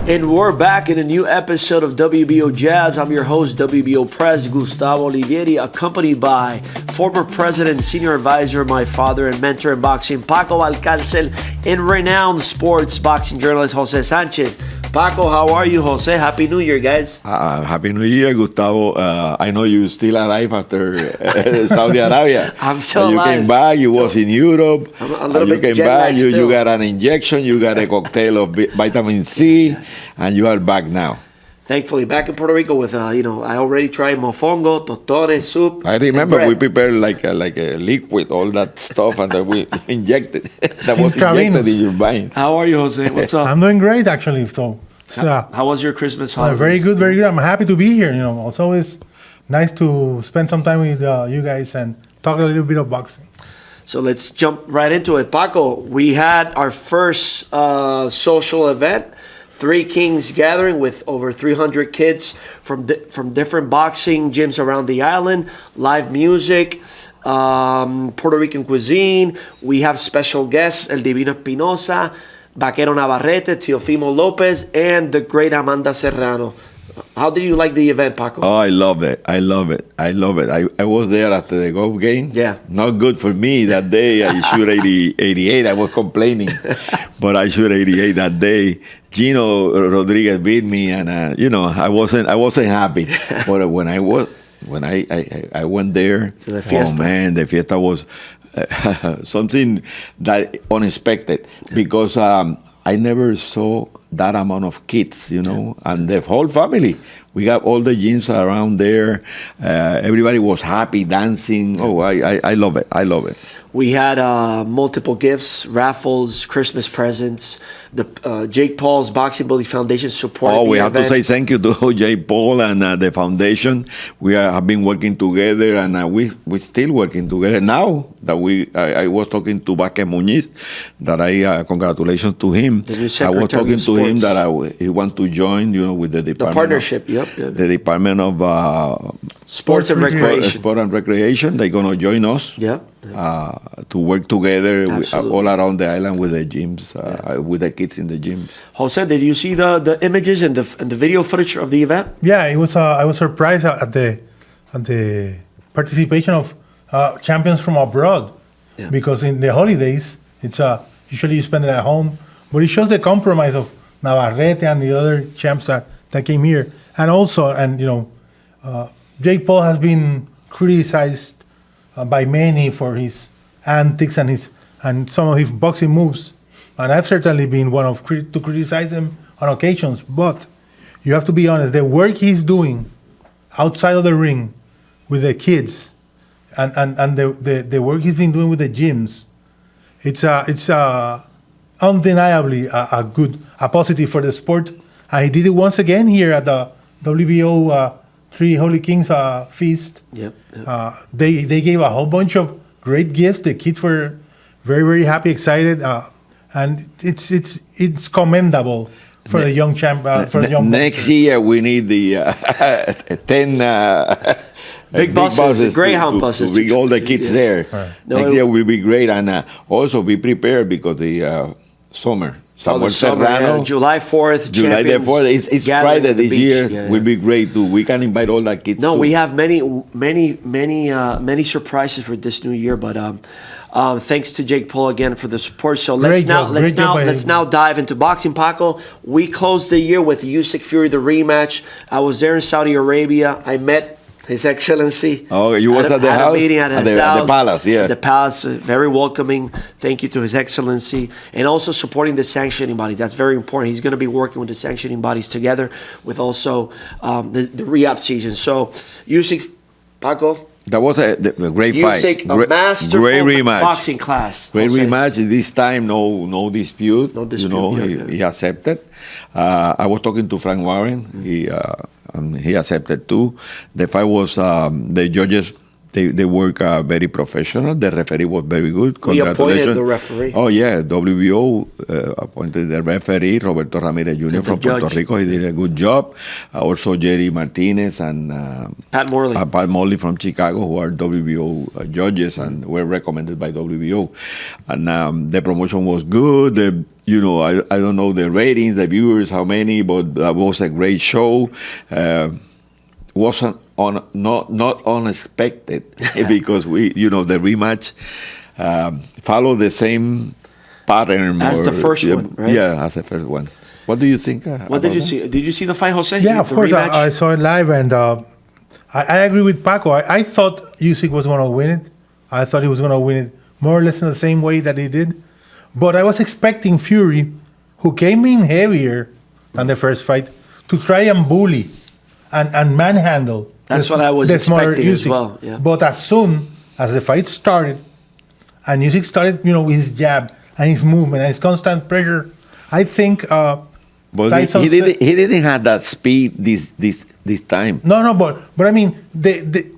And we're back in a new episode of WBO Jabs. I'm your host, WBO Press, Gustavo Olivieri, accompanied by former president, senior advisor, my father and mentor in boxing, Paco Valcárcel, and renowned sports boxing journalist, Jose Sanchez. Paco, how are you, Jose? Happy New Year, guys. Happy New Year, Gustavo. I know you still alive after Saudi Arabia. I'm still alive. You came back, you was in Europe. I'm a little bit you came back, you got an injection, you got a cocktail of vitamin C, and you are back now. Thankfully, back in Puerto Rico with, I already tried mofongo, totones, soup. I remember we prepared like a liquid, all that stuff, and then we injected. That was injected in your veins. How are you, Jose? What's up? I'm doing great, actually. So, how was your Christmas holiday? Very good, very good. I'm happy to be here. It's always nice to spend some time with you guys and talk a little bit of boxing. So let's jump right into it. Paco, we had our first social event, Three Kings gathering with over 300 kids from different boxing gyms around the island, live music, Puerto Rican cuisine. We have special guests, El Divino Espinosa, Vaquero Navarrete, Teofimo López, and the great Amanda Serrano. How did you like the event, Paco? Oh, I love it. I was there after the golf game. Yeah. Not good for me that day. I shoot 88. I was complaining, but I shoot 88 that day. Gino Rodriguez beat me, and I wasn't happy. But when I went there, to the fiesta. Oh man, the fiesta was something that unexpected because I never saw that amount of kids, and the whole family. We got all the gyms around there. Everybody was happy, dancing. Oh, I love it. I love it. We had multiple gifts, raffles, Christmas presents. The Jake Paul's Boxing Bully Foundation supported the event. We have to say thank you to Jake Paul and the foundation. We have been working together, and we're still working together. Now that I was talking to Vázquez Muñiz, that congratulations to him. The new I was talking to him Sports. that he wants to join, with the department. The partnership, yep. The Department of Sports and Recreation. Sport and Recreation. They're going to join us. Yep. To work together all around the island with the gyms, with the kids in the gyms. Jose, did you see the images and the video footage of the event? Yeah, it was. I was surprised at the participation of champions from abroad, because in the holidays it's usually you spend it at home, but it shows the compromise of Navarrete and the other champs that came here, and also Jake Paul has been criticized by many for his antics and some of his boxing moves, and I've certainly been one of to criticize him on occasions. But you have to be honest, the work he's doing outside of the ring with the kids, and the work he's been doing with the gyms, it's undeniably a positive for the sport, and he did it once again here at the WBO Three Holy Kings feast. Yep. They gave a whole bunch of great gifts. The kids were very, very happy, excited, and it's commendable for the young champ. For the young next boxer. year we need the 10 big buses, Greyhound buses, to bring all the kids there. Right. Next year will be great, and also be prepared because the summer. Serrano, July 4th. July the 4th. It's Friday this year. Will be great too. We can invite all the kids. No, too. we have many surprises for this new year. But thanks to Jake Paul again for the support. So let's now dive into boxing, Paco. We closed the year with Usyk Fury, the rematch. I was there in Saudi Arabia. I met His Excellency. Oh, you was at the house? Had a meeting at his At house. the palace, yeah. The palace, very welcoming. Thank you to His Excellency. And also supporting the sanctioning body. That's very important. He's going to be working with the sanctioning bodies together with also the re-up season. So, Usyk, Paco. That was a great fight. Usyk, a masterful great rematch. Boxing class. Great rematch. This time, no dispute. No dispute. He accepted. I was talking to Frank Warren. He accepted too. The fight was the judges They work very professional. The referee was very good. We appointed Congratulations. the referee. Oh, yeah. WBO appointed the referee, Roberto Ramirez Jr. from Puerto Rico. He did a good job. Also, Jerry Martinez and Pat Morley. Pat Morley from Chicago, who are WBO judges and were recommended by WBO. And the promotion was good. I don't know the ratings, the viewers, how many, but that was a great show. Wasn't not unexpected because the rematch followed the same pattern as the first one, right? Yeah, as the first one. What do you think? What did you see? Did you see the fight, Jose? Yeah, of course. I saw it live, and I agree with Paco. I thought Usyk was going to win it. I thought he was going to win it more or less in the same way that he did. But I was expecting Fury, who came in heavier than the first fight, to try and bully and manhandle. That's what I was expecting as well. Yeah. But as soon as the fight started, and Usyk started, with his jab and his movement and his constant pressure, I think. But he didn't have that speed this time. No, but I mean the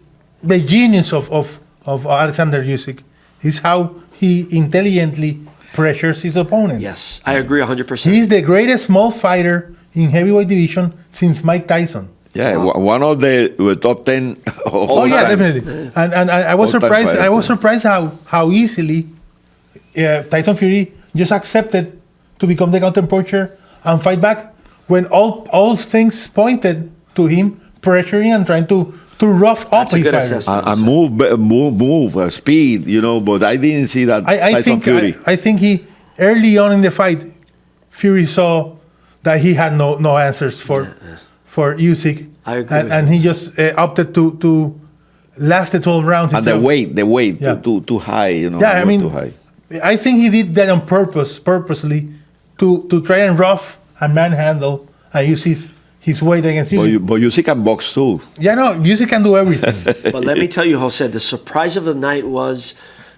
genius of Alexander Usyk is how he intelligently pressures his opponent. Yes, I agree 100%. He's the greatest small fighter in heavyweight division since Mike Tyson. Yeah, one of the top 10 of all time. Yeah, definitely. And I was surprised. I was surprised how easily Tyson Fury just accepted to become the counter puncher and fight back when all things pointed to him pressuring and trying to rough up his fighter. And move, speed, but I didn't see that Tyson Fury. I think he, early on in the fight, Fury saw that he had no answers for Usyk. I agree. And he just opted to last the 12 rounds. And the weight too high, Yeah, I mean, too high. I think he did that on purposely to try and rough and manhandle and use his weight against Usyk. But Usyk can box too. Yeah, no, Usyk can do everything. But let me tell you, Jose, the surprise of the night was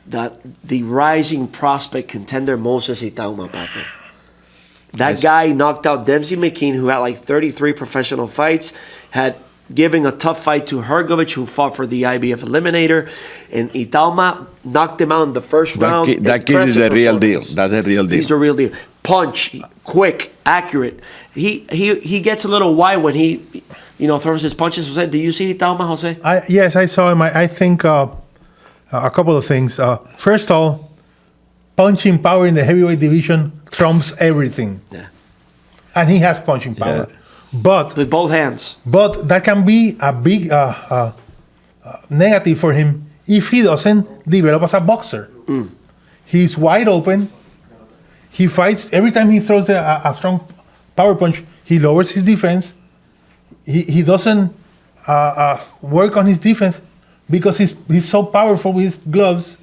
that the rising prospect contender Moses Itauma, Paco. That guy knocked out Dempsey McKean, who had like 33 professional fights, had given a tough fight to Hrgovic, who fought for the IBF Eliminator, and Itauma knocked him out in the first round. That kid is the real deal. That's the real deal. He's the real deal. Punch, quick, accurate. He gets a little wide when he, throws his punches. Jose, do you see Itauma, Jose? Yes, I saw him. I think a couple of things. First of all, punching power in the heavyweight division trumps everything. Yeah. And he has punching power. Yeah. But with both hands. But that can be a big negative for him if he doesn't develop as a boxer. He's wide open. He fights. Every time he throws a strong power punch, he lowers his defense. He doesn't work on his defense because he's so powerful with his gloves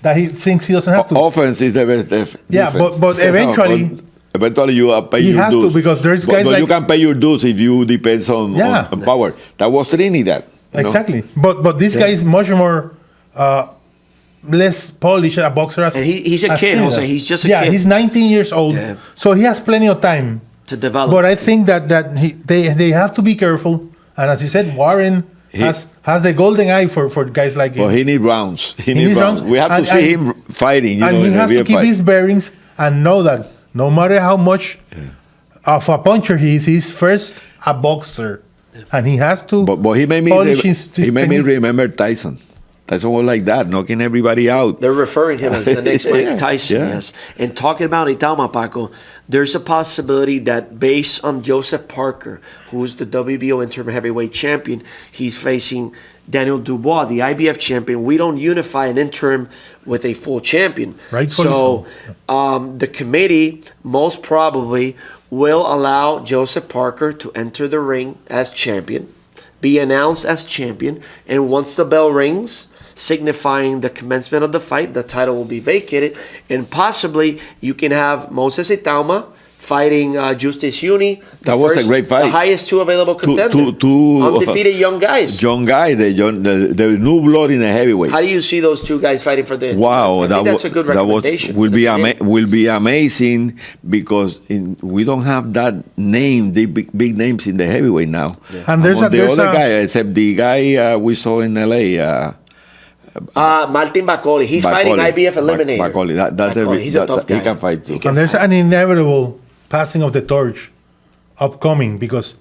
that he thinks he doesn't have to. Offense is the best defense. Yeah, but eventually... Eventually, you pay he your has dues. To because there's guys but like... you can pay your dues if you depends on power. That was Trinidad. Exactly. But this guy is much more... less polished a boxer as... And he's a kid, Jose. He's just a kid. Yeah, he's 19 years old. Yeah. So he has plenty of time to develop. But I think that they have to be careful. And as you said, Warren has the golden eye for guys like him. Well, he needs rounds. He needs rounds. We have to see him fighting. And he has to keep his bearings and know that no matter how much of a puncher he is, he's first a boxer. And he has to but he made me remember Tyson. Tyson was like that, knocking everybody out. They're referring him as the next Mike Tyson, yes. And talking about Itauma, Paco, there's a possibility that based on Joseph Parker, who is the WBO interim heavyweight champion, he's facing Daniel Dubois, the IBF champion. We don't unify an interim with a full champion. Right. So the committee most probably will allow Joseph Parker to enter the ring as champion, be announced as champion, and once the bell rings, signifying the commencement of the fight, the title will be vacated, and possibly you can have Moses Itauma fighting Justice Uni. That was a great fight. The highest two available contenders. Two undefeated young guys. Young guy, the new blood in the heavyweight. How do you see those two guys fighting for the? Wow, I think that's a good recommendation. Will be amazing because we don't have that name, the big names in the heavyweight now. Yeah. And there's the other guy, except the guy we saw in LA. Martin Bakoli. He's fighting IBF Eliminator. Bakoli. Bakoli. He's a tough guy. He can fight too. And there's an inevitable passing of the torch upcoming because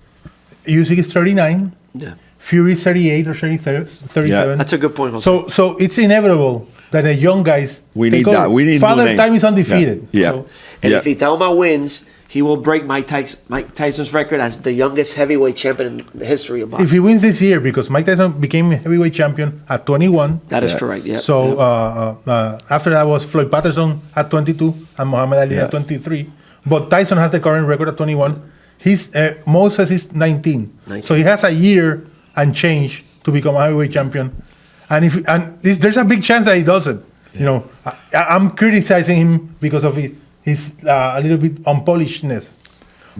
Usyk is 39, Yeah. Fury is 38 or 37. Yeah. That's a good point, Jose. So it's inevitable that the young guys We take need that. over. We need Father new Time names. is undefeated. Yeah. So, And Yeah. if Itauma wins, he will break Mike Tyson's record as the youngest heavyweight champion in the history of boxing. if he wins this year, because Mike Tyson became heavyweight champion at 21. That is Yeah. correct, yeah. So after that was Floyd Patterson at 22 and Muhammad Ali Yeah. at 23. But Tyson has the current record at 21. He's Moses is 19. 19. So he has a year and change to become a heavyweight champion. And there's a big chance that he does it. You know, I'm criticizing him because of his a little bit unpolishedness.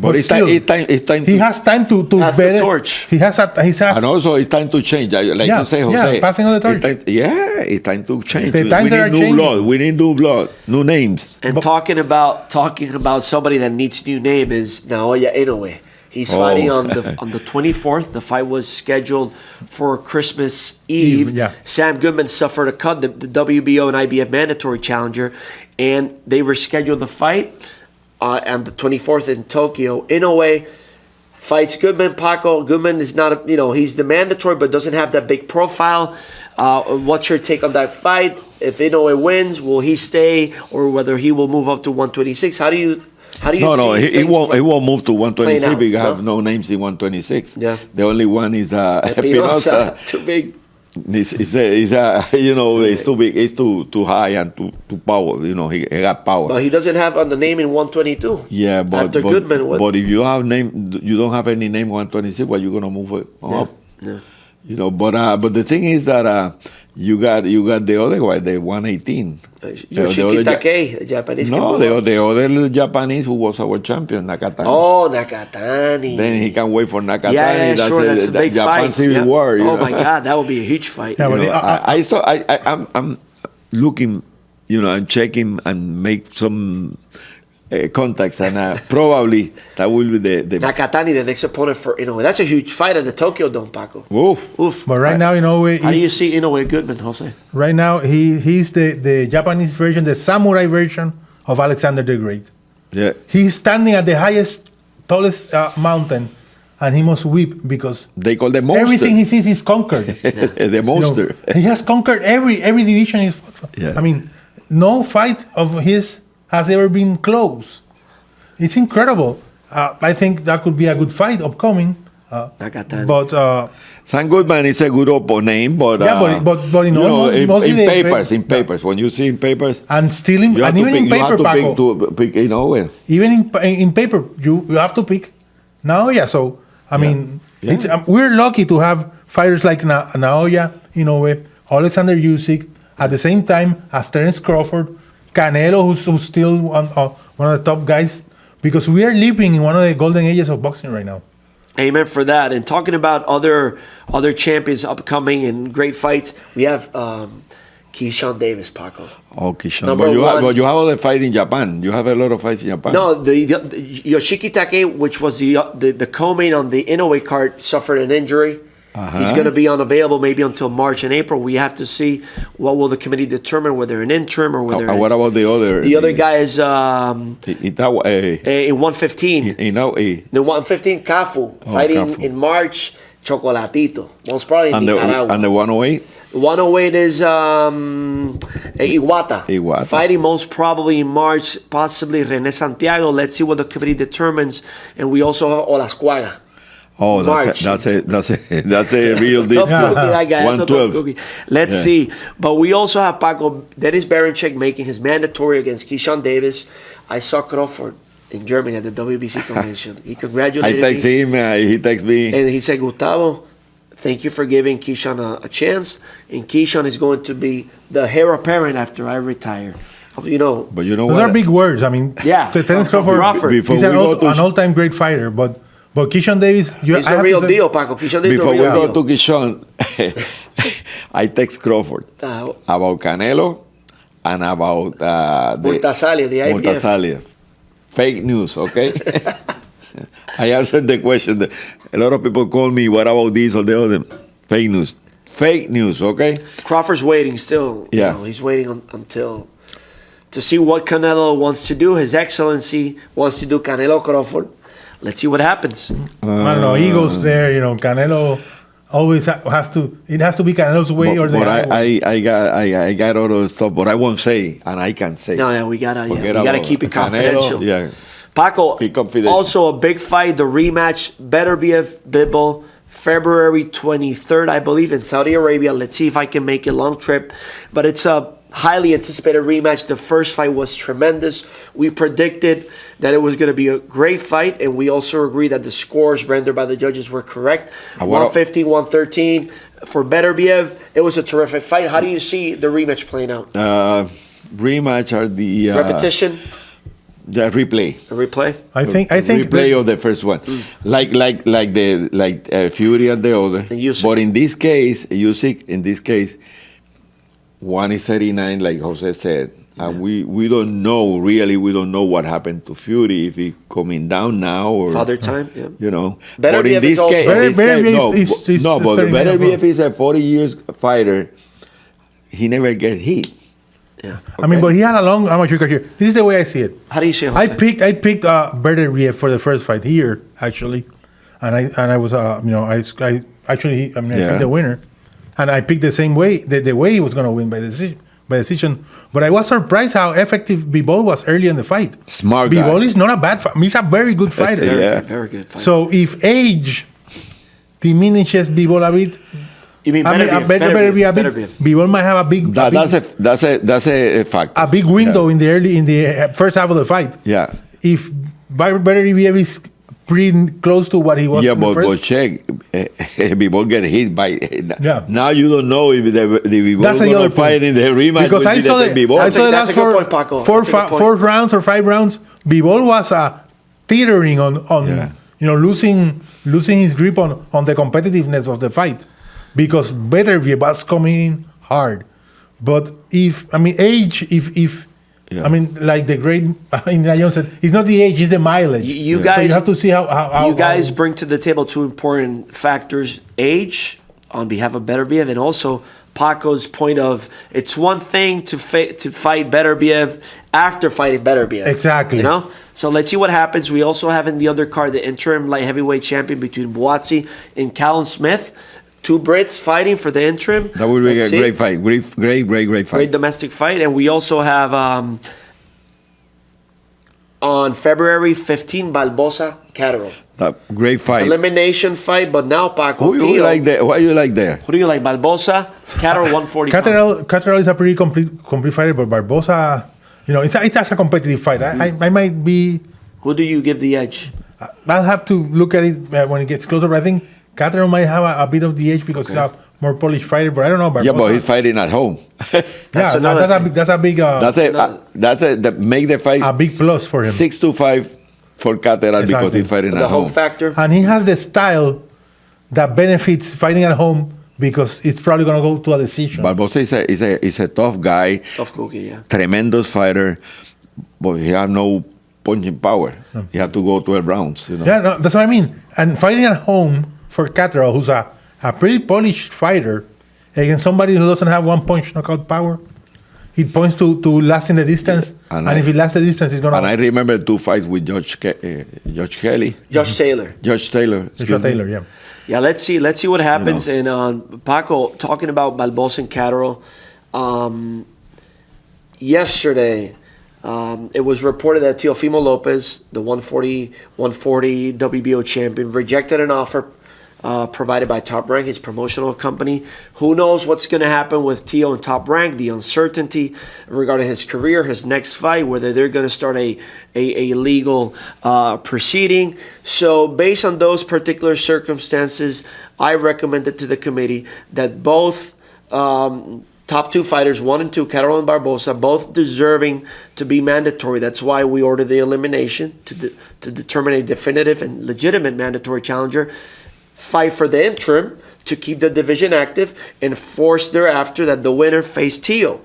But it's still, time. he has time to Pass the better. torch. He has. And also, it's time to change. Like Yeah, you say, yeah, Jose. passing on the torch. It's time to change. The times we are need new changing. blood. We need new blood, new names. And talking about somebody that needs new name is Naoya Inoue. He's fighting on the 24th. The fight was scheduled for Christmas Eve. Yeah. Sam Goodman suffered a cut, the WBO and IBF mandatory challenger, and they rescheduled the fight on the 24th in Tokyo. Inoue fights Goodman. Paco, Goodman is not, he's the mandatory, but doesn't have that big profile. What's your take on that fight? If Inoue wins, will he stay, or whether he will move up to 126? How do you No, see he things won't. He won't move to 126 playing out, because no? have no names in 126. Yeah. The only one is Espinosa, Espinosa. too big. It's too big. It's too high and too power. He got power. But he doesn't have on the name in 122. Yeah, but after Goodman, but if you have name, you don't have any name 126. Well, you're gonna move it up. Yeah. But the thing is that you got the other guy, the 118. Yoshiki Takei, the Japanese. No, the other Japanese who was our champion, Nakatani. Oh, Nakatani. Then he can wait for Nakatani. Yeah, sure. That's a big Japan fight. Civil Yeah. War. Oh my God, that would be a huge fight. Yeah, but I'm looking, and checking and make some contacts, and probably that will be the Nakatani, the next opponent for Inoue. That's a huge fight at the Tokyo Dome, Paco. Oof. But right now, How do you see Inoue Goodman, Jose? right now he's the Japanese version, the samurai version of Alexander the Great. Yeah. He's standing at the tallest mountain, and he must weep because They call the monster. everything he sees is conquered. The monster. He has conquered every division he's fought for. Yeah. I mean, no fight of his has ever been close. It's incredible. I think that could be a good fight upcoming. Nakatani. But Sam Goodman is a good name, but Yeah, but in mostly in the papers, when you see in papers, and still in, you have and to even in pick, you paper, have to Paco, pick Inoue. even in paper, you have to pick. Naoya. So I mean, Yeah. It's, we're lucky to have fighters like Naoya, Inoue, Alexander Usyk, at the same time as Terence Crawford, Canelo, who's still one of the top guys, because we are living in one of the golden ages of boxing right now. Amen for that. And talking about other champions upcoming and great fights, we have Keyshawn Davis, Paco. Oh, Keyshawn. Number But one. you have other fight in Japan. You have a lot of fights in Japan. No, the Yoshiki Takei, which was the co-main on the Inoue card, suffered an injury. He's going to be unavailable maybe until March and April. We have to see what will the committee determine, whether an interim or whether. What about the other? The other guy is Itaua, in 115. Inoue. The 115 Cafu fighting Cafu. in March. Chocolatito, most probably in And Nicaragua. the 108. 108 is Iwata. Iwata. Fighting most probably in March, possibly Rene Santiago. Let's see what the committee determines. And we also have Olascuaga. Oh, March. that's a real That's a deal. tough cookie, that guy. That's a tough 112. cookie. Let's see. But we also have Paco Dennis Baranchek making his mandatory against Keyshawn Davis. I saw Crawford in Germany at the WBC convention. He I congratulated text me. him. He texts me. And he said, Gustavo, thank you for giving Keyshawn a chance. And Keyshawn is going to be the heir apparent after I retire. But you know Those what? are big words. I mean, Yeah. Terence From Crawford, Crawford. Before he's we an go to- all-time great fighter, but Keyshawn Davis, He's I the have real to say- deal, Paco. Keyshawn is the Before we real go deal. to Keyshawn, I text Crawford about Canelo and about the Murtasalia, the IBF. Murtasalia. Fake news, okay? I answered the question. A lot of people call me, what about this or the other? Fake news. Fake news, okay? Crawford's waiting still. Yeah. You know, he's waiting until to see what Canelo wants to do. His Excellency wants to do Canelo Crawford. Let's see what happens. I don't know. Egos there, you know. Canelo always has to. It has to be Canelo's way or the other way. I got all those stuff, but I won't say, and I can say. No, yeah, we gotta Forget keep it about confidential. Canelo, yeah. Paco, Be confidential. also a big fight, the rematch, Beterbiev Bibble, February 23rd, I believe, in Saudi Arabia. Let's see if I can make a long trip. But it's a highly anticipated rematch. The first fight was tremendous. We predicted that it was going to be a great fight, and we also agree that the scores rendered by the judges were correct. 115, 113 for Beterbiev. It was a terrific fight. How do you see the rematch playing out? Rematch are the Repetition? the replay. A replay? I think Replay of the first one, like Fury and the other. And Usyk. But in this case, Usyk, in this case, one is 39, like Jose said, and we don't know really. We don't know what happened to Fury, if he coming down now or Father time? Yeah. you know. Beterbiev But in this is also- case, Beterbiev no, but 39 Beterbiev is a 40 years fighter. He never get hit. Yeah. I mean, but he had a long amateur career. This is the way I see it. How do you see it, I Jose? picked Beterbiev for the first fight here, actually, and I was I picked the winner, and I picked the same way the way he was going to win by decision. But I was surprised how effective Bivol was early in the fight. Smart guy. Bivol is not a bad fighter. He's a very good fighter. Yeah. Very good fight. So if age diminishes Bivol a bit, You mean Beterbiev a bit, Beterbiev. Bivol might have a big That's a fact. a big window in the first half of the fight. Yeah. If Beterbiev is pretty close to what he was Yeah, in the but first. check, Bivol get hit by. Yeah. Now you don't know if the Bivol That's the gonna other fight point. in the rematch. Because I saw the That's a last good point, Paco. four That's a good point. 4 rounds or 5 rounds. Bivol was teetering on Yeah. losing his grip on the competitiveness of the fight, because Beterbiev was coming in hard. But age, Yeah. like the great Indiana Jones said, it's not the age, it's the mileage. You So guys, you have to see how you guys bring to the table two important factors: age on behalf of Beterbiev, and also Paco's point of it's one thing to fight Beterbiev after fighting Beterbiev. Exactly. You know. So let's see what happens. We also have in the undercard the interim light heavyweight champion between Buatsi and Callum Smith. Two Brits fighting for the interim. That would be Let's a see. great fight. Great fight. Great domestic fight. And we also have on February 15, Barboza, Catterall. Great fight. Elimination fight, but now Paco. Who you like there? Why you like there? Who do you like? Barboza, Catterall, 140. Catterall is a pretty complete fighter, but Barboza, it's a competitive fight. I might be. Who do you give the edge? I'll have to look at it when it gets closer. But I think Catterall might have a bit of the edge because he's a more polished fighter. But I don't know. Barboza. Yeah, but he's fighting at home. That's another thing. That's a big. That make the fight a big plus for him. 6-5 for Catterall because Exactly. he's fighting The at home home. factor. And he has the style that benefits fighting at home because it's probably going to go to a decision. Barboza is a tough guy, Tough cookie, yeah. tremendous fighter, but he has no punching power. He had to go 12 rounds. Yeah, no, that's what I mean. And fighting at home for Catterall, who's a pretty polished fighter, against somebody who doesn't have one punch knockout power, he points to lasting the distance. And if he lasts the distance, he's going to. And I remember 2 fights with Josh Kelly. Josh Taylor. Josh Taylor. excuse me. Taylor, yeah. Yeah, let's see what happens. And Paco, talking about Barboza and Catterall, yesterday it was reported that Teofimo López, the 140 WBO champion, rejected an offer provided by Top Rank, his promotional company. Who knows what's going to happen with Teo and Top Rank, the uncertainty regarding his career, his next fight, whether they're going to start a legal proceeding. So based on those particular circumstances, I recommended to the committee that both top 2 fighters, 1 and 2, Catterall and Barboza, both deserving to be mandatory. That's why we ordered the elimination to determine a definitive and legitimate mandatory challenger. Fight for the interim to keep the division active and force thereafter that the winner face Teo.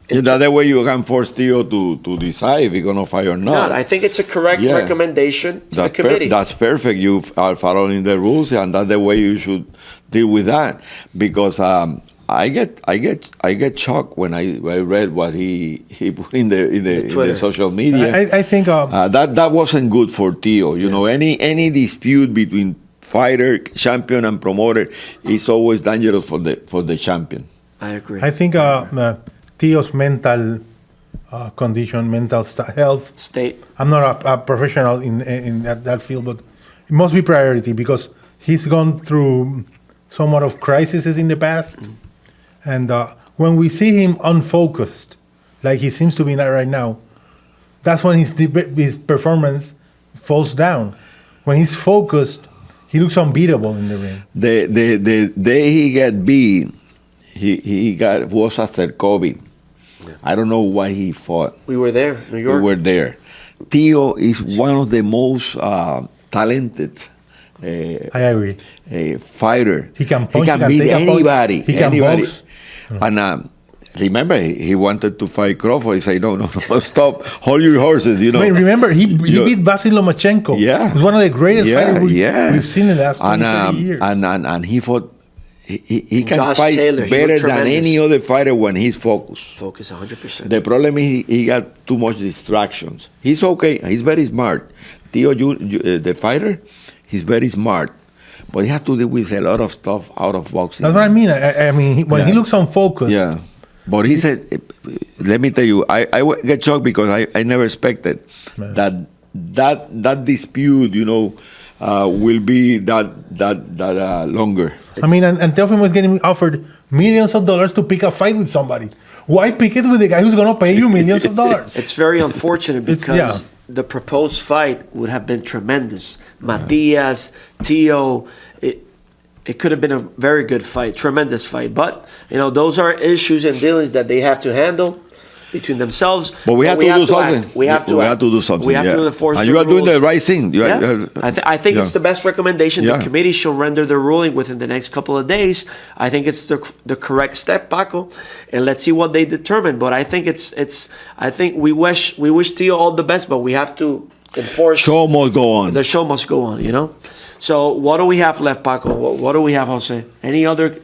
That the way you can force Theo to decide if he's going to fight or not. I think it's a correct recommendation to the committee. That's perfect. You are following the rules, and that's the way you should deal with that. Because I get shocked when I read what he put in the social media. I think that wasn't good for Theo. You know, any dispute between fighter, champion, and promoter is always dangerous for the champion. I agree. I think Theo's mental condition, mental health state. I'm not a professional in that field, but it must be priority because he's gone through somewhat of crises in the past. And when we see him unfocused, like he seems to be right now, that's when his performance falls down. When he's focused, he looks unbeatable in the ring. The day he got beat, he was after COVID. Yeah. I don't know why he fought. We were there, New York. We were there. Theo is one of the most talented. I agree. Fighter. He can punch. He can beat anybody. He can box. And remember, he wanted to fight Crawford. He said, no, stop. Hold your horses, you know. I mean, remember, he beat Vasyl Lomachenko. Yeah. He's one of the greatest fighters we've seen in the last 20 years. And he fought. He can Josh fight Taylor, better than any other fighter when he's focused. Focus 100%. The problem is he got too much distractions. He's okay. He's very smart. Theo, the fighter, he's very smart. But he has to deal with a lot of stuff out of boxing. That's what I mean. I mean, when he looks unfocused. Yeah. But he said, let me tell you, I get shocked because I never expected that dispute, you know, will be that longer. I mean, and Teofimo is getting offered millions of dollars to pick a fight with somebody. Why pick it with the guy who's going to pay you millions of dollars? It's very unfortunate because the proposed fight would have been tremendous. Matias, Theo, it could have been a very good fight, tremendous fight. But, you know, those are issues and dealings that they have to handle between themselves. But we have to do something. We have to do something. We have to enforce and you are doing the right thing. I think it's the best recommendation. The committee shall render the ruling within the next couple of days. I think it's the correct step, Paco, and let's see what they determine. But I think I think we wish Theo all the best, but we have to enforce. Show must go on. The show must go on. You know. So what do we have left, Paco? What do we have, Jose? Any other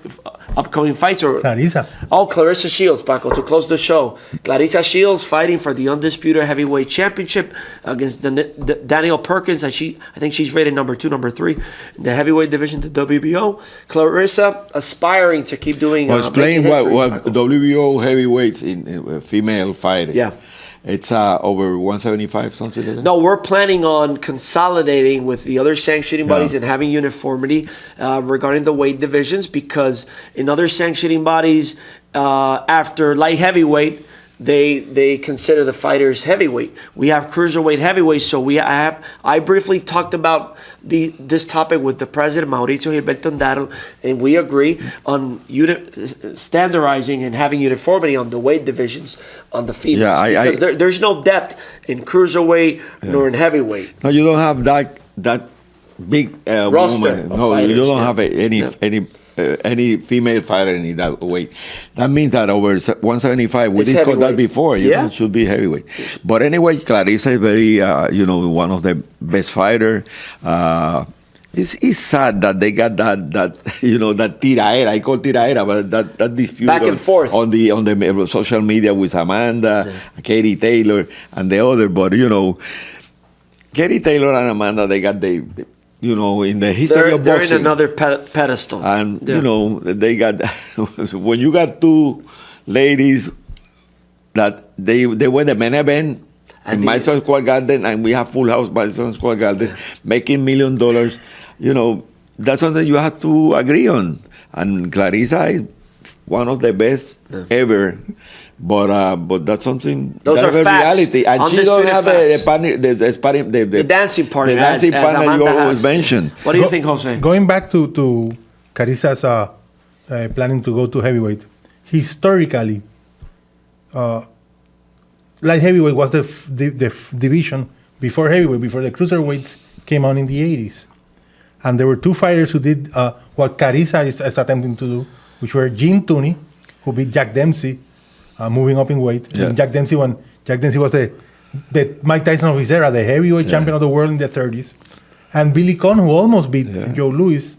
upcoming fights? Clarissa. Oh, Clarissa Shields, Paco, to close the show. Clarissa Shields fighting for the Undisputed Heavyweight Championship against Danielle Perkins. I think she's rated number 2, number 3 in the heavyweight division, the WBO. Clarissa aspiring to keep doing. Explain what WBO heavyweights in female fighting. Yeah. It's over 175, something like that? No, we're planning on consolidating with the other sanctioning bodies and having uniformity regarding the weight divisions, because in other sanctioning bodies, after light heavyweight, they consider the fighters heavyweight. We have cruiserweight heavyweight, so I briefly talked about this topic with the president, Mauricio Gilberto Ndaro, and we agree on standardizing and having uniformity on the weight divisions on the females. Yeah, because there's no depth in cruiserweight nor in heavyweight. No, you don't have that big roster. No, fighters, you don't have any female fighter in that weight. That means that over 175, we discussed that before, you know, it should be heavyweight. But anyway, Clarissa is very, one of the best fighters. It's sad that they got that that tiraera. I call tiraera, but that dispute back and forth on the social media with Amanda, Katie Taylor, and the other. But Katie Taylor and Amanda, they got in the history of boxing, they're in another pedestal. And they got when you got two ladies that they were the main event in Madison Square Garden, and we have full house Madison Square Garden, making $1 million. That's something you have to agree on. And Clarissa is one of the best ever. But that's something. Those are facts. Reality, and she don't have the dancing partner. The dancing partner you always mentioned. What do you think, Jose? Going back to Carissa's planning to go to heavyweight, historically, light heavyweight was the division before heavyweight, before the cruiserweights came on in the 80s, and there were two fighters who did what Clarissa is attempting to do, which were Gene Tunney, who beat Jack Dempsey moving up in weight. Yeah. And Jack Dempsey was the Mike Tyson of his era, the heavyweight champion of the world in the 30s. And Billy Conn, who almost beat Joe Louis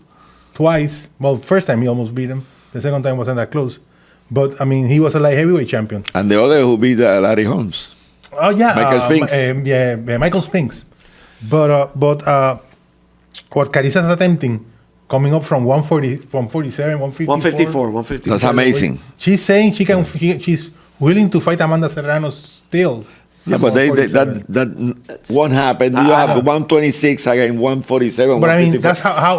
twice. Well, first time he almost beat him. The second time wasn't that close. But, I mean, he was a light heavyweight champion. And the other who beat Larry Holmes. Oh, yeah. Michael Spinks. Michael Spinks. But what Clarissa's attempting, coming up from 147, 154. 154. That's amazing. She's saying she's willing to fight Amanda Serrano still. Yeah, but that won't happen. You have 126 against 147. But I mean, that's how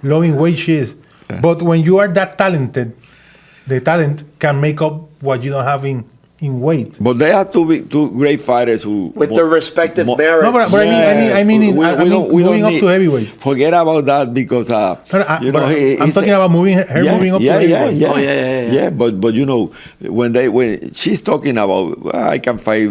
low in weight she is. Yeah. But when you are that talented, the talent can make up what you don't have in weight. But they are two great fighters who with their respective merits. No, but I mean, moving up to heavyweight. Forget about that because I'm talking about moving up to heavyweight. Yeah. But you know when she's talking about I can fight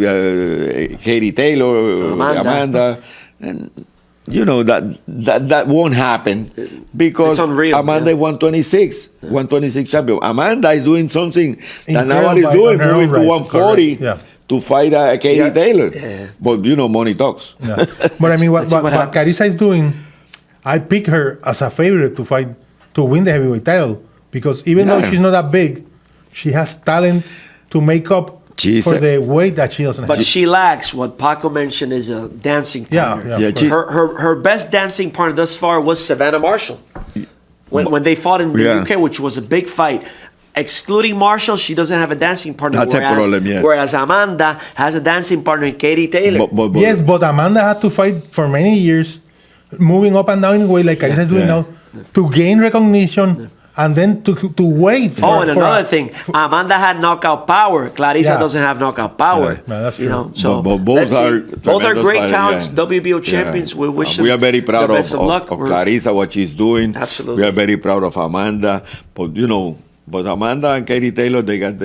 Katie Taylor, Amanda, and you know that won't happen because Amanda is 126 champion. Amanda is doing something that nobody's doing, moving to 140 to fight Katie Taylor. Yeah. But you know, money talks. Yeah. But I mean, what Clarissa is doing, I pick her as a favorite to win the heavyweight title because even though she's not that big, she has talent to make up for the weight that she doesn't have. But she lacks what Paco mentioned is a dancing partner. Her best dancing partner thus far was Savannah Marshall. When they fought in the UK, which was a big fight. Excluding Marshall, she doesn't have a dancing partner. That's a problem, whereas Amanda has a dancing partner in Katie Taylor. Yes, but Amanda had to fight for many years, moving up and down in weight like Clarissa is doing now, to gain recognition. And then to wait for... and another thing, Amanda had knockout power. Clarissa doesn't have knockout power. Yeah, that's true. You know, so both are great talents, WBO champions. We wish them we are very proud the best of luck. Clarissa, what she's doing. Absolutely. We are very proud of Amanda. But, you know, Amanda and Katie Taylor, they got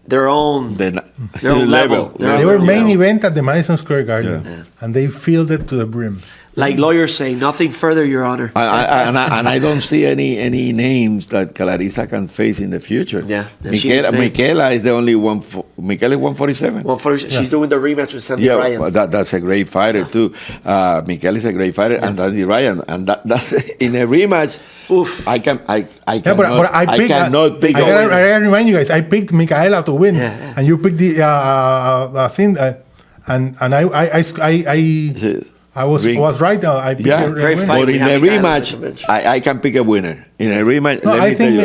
their own level. They were main event at the Madison Square Garden, and they filled it to the brim. Like lawyers say, nothing further, Your Honor. And I don't see any names that Clarissa can face in the future. Yeah. Michaela is the only one. Michaela is 147. 147. She's doing the rematch with Sandy Ryan. Well, that's a great fighter too. Michaela is a great fighter, and Sandy Ryan, and that's in a rematch. Oof. I cannot pick. I gotta remind you guys. I picked Michaela to win, and you picked the scene, and I was right. I picked great fight. But in a rematch, I can pick a winner. In a rematch, let me tell you,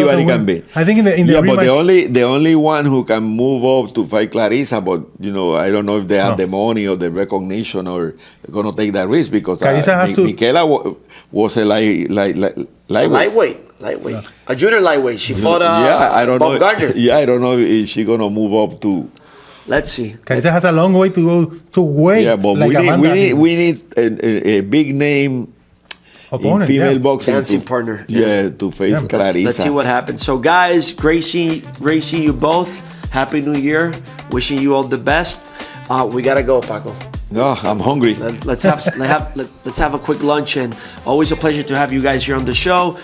anybody can be. I think in the rematch, but the only one who can move up to fight Clarissa, but you know, I don't know if they have the money or the recognition or gonna take that risk because Michaela was a lightweight. A junior lightweight. She fought I don't Bob know. Gardner. I don't know if she's gonna move up to. Let's see. Clarissa has a long way to go to wait. Yeah, but we need a big name opponent, in female boxing. Dancing partner. To face Clarissa. Let's see what happens. So, guys, great seeing you both. Happy New Year. Wishing you all the best. We gotta go, Paco. No, I'm hungry. Let's have a quick lunch, and always a pleasure to have you guys here on the show.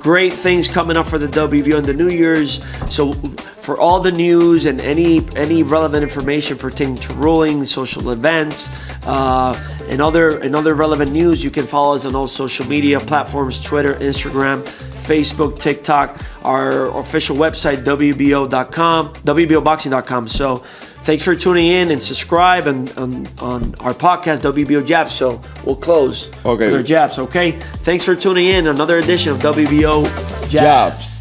Great things coming up for the WBO and the New Year's. So for all the news and any relevant information pertaining to rulings, social events, and other relevant news, you can follow us on all social media platforms: Twitter, Instagram, Facebook, TikTok, our official website, WBO.com, WBOboxing.com. So thanks for tuning in and subscribe on our podcast, WBO Jabs. So we'll close with our jabs, okay? Thanks for tuning in. Another edition of WBO Jabs.